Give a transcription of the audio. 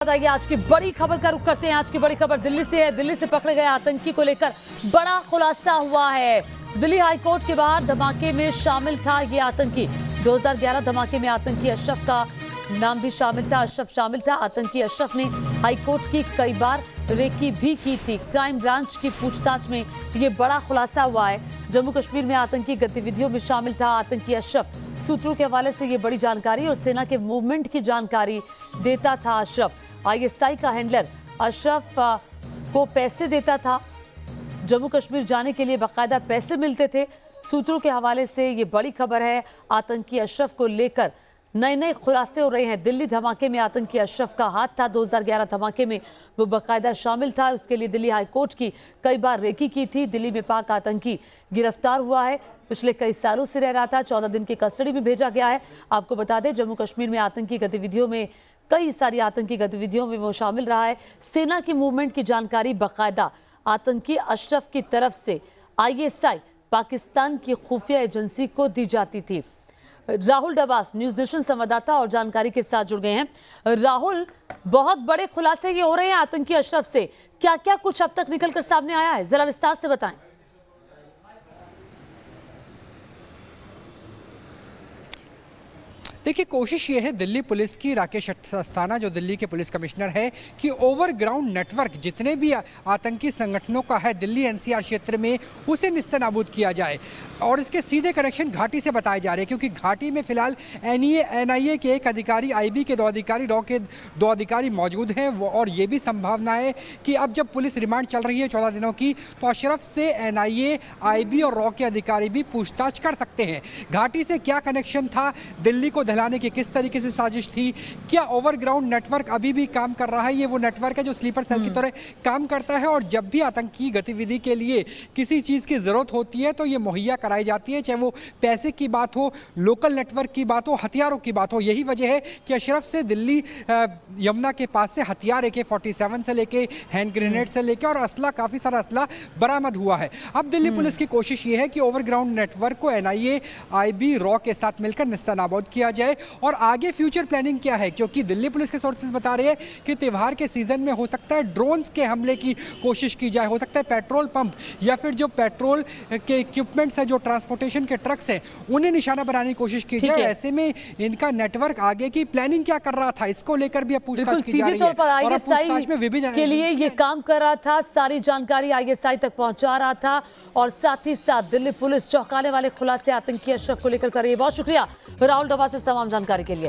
बताइए आज की बड़ी खबर का रुख करते हैं। आज की बड़ी खबर दिल्ली से है। दिल्ली से पकड़े गए आतंकी को लेकर बड़ा खुलासा हुआ है। दिल्ली हाईकोर्ट के बाहर धमाके में शामिल था ये आतंकी। 2011 धमाके में आतंकी अशरफ का नाम भी शामिल था। अशरफ शामिल था। आतंकी अशरफ ने हाईकोर्ट की कई बार रेकी भी की थी। क्राइम ब्रांच की पूछताछ में ये बड़ा खुलासा हुआ है। जम्मू कश्मीर में आतंकी गतिविधियों में शामिल था आतंकी अशरफ। सूत्रों के हवाले से ये बड़ी जानकारी और सेना के मूवमेंट की जानकारी देता था अशरफ। आईएसआई का हैंडलर अशरफ को पैसे देता था। जम्मू कश्मीर जाने के लिए बाकायदा पैसे मिलते थे। सूत्रों के हवाले से ये बड़ी खबर है। आतंकी अशरफ को लेकर नए नए खुलासे हो रहे हैं। दिल्ली धमाके में आतंकी अशरफ का हाथ था। 2011 धमाके में वो बाकायदा शामिल था। उसके लिए दिल्ली हाईकोर्ट की कई बार रेकी की थी। दिल्ली में पाक आतंकी गिरफ्तार हुआ है। पिछले कई सालों से रह रहा था। 14 दिन की कस्टडी में भेजा गया है। आपको बता दें जम्मू कश्मीर में आतंकी गतिविधियों में कई सारी आतंकी गतिविधियों में वो शामिल रहा है। सेना की मूवमेंट की जानकारी बाकायदा आतंकी अशरफ की तरफ से आईएसआई पाकिस्तान की खुफिया एजेंसी को दी जाती थी। राहुल डबास न्यूज नेशन संवाददाता और जानकारी के साथ जुड़ गए हैं। राहुल, बहुत बड़े खुलासे ये हो रहे हैं आतंकी अशरफ से। क्या क्या कुछ अब तक निकलकर सामने आया है, जरा विस्तार से बताएं। देखिए, कोशिश ये है दिल्ली पुलिस की, राकेश अस्थाना जो दिल्ली के पुलिस कमिश्नर है, कि ओवरग्राउंड नेटवर्क जितने भी आतंकी संगठनों का है दिल्ली एनसीआर क्षेत्र में उसे निस्तेनाबूद किया जाए। और इसके सीधे कनेक्शन घाटी से बताए जा रहे हैं, क्योंकि घाटी में फिलहाल एनआईए के एक अधिकारी, आईबी के 2 अधिकारी, रॉ के 2 अधिकारी मौजूद हैं। और ये भी संभावना है कि अब जब पुलिस रिमांड चल रही है 14 दिनों की, तो अशरफ से एनआईए, आईबी और रॉ के अधिकारी भी पूछताछ कर सकते हैं। घाटी से क्या कनेक्शन था, दिल्ली को दहलाने की किस तरीके से साजिश थी, क्या ओवरग्राउंड नेटवर्क अभी भी काम कर रहा है। ये वो नेटवर्क है जो स्लीपर सेल की तरह काम करता है और जब भी आतंकी गतिविधि के लिए किसी चीज़ की ज़रूरत होती है तो ये मुहैया कराई जाती है, चाहे वो पैसे की बात हो, लोकल नेटवर्क की बात हो, हथियारों की बात हो। यही वजह है कि अशरफ से दिल्ली यमुना के पास से हथियार AK-47 से लेके, हैंड ग्रेनेड से लेके और असला, काफ़ी सारा असला बरामद हुआ है। अब दिल्ली पुलिस की कोशिश ये है कि ओवरग्राउंड नेटवर्क को एनआईए, आईबी, रॉ के साथ मिलकर निस्तेनाबूद किया जाए। और आगे फ्यूचर प्लानिंग क्या है, क्योंकि दिल्ली पुलिस के सोर्सेज बता रहे हैं कि त्योहार के सीजन में हो सकता है ड्रोन्स के हमले की कोशिश की जाए, हो सकता है पेट्रोल पंप या फिर जो पेट्रोल के इक्विपमेंट्स है, जो ट्रांसपोर्टेशन के ट्रक्स हैं, उन्हें निशाना बनाने की कोशिश की जाए। ऐसे में इनका नेटवर्क आगे की प्लानिंग क्या कर रहा था, इसको लेकर भी पूछताछ की जा रही है। और पूछताछ में विभिन्न के लिए ये काम कर रहा था, सारी जानकारी आईएसआई तक पहुंचा रहा था और साथ ही साथ दिल्ली पुलिस चौंकाने वाले खुलासे आतंकी अशरफ को लेकर कर रही है। बहुत शुक्रिया राहुल डबा से तमाम जानकारी के लिए।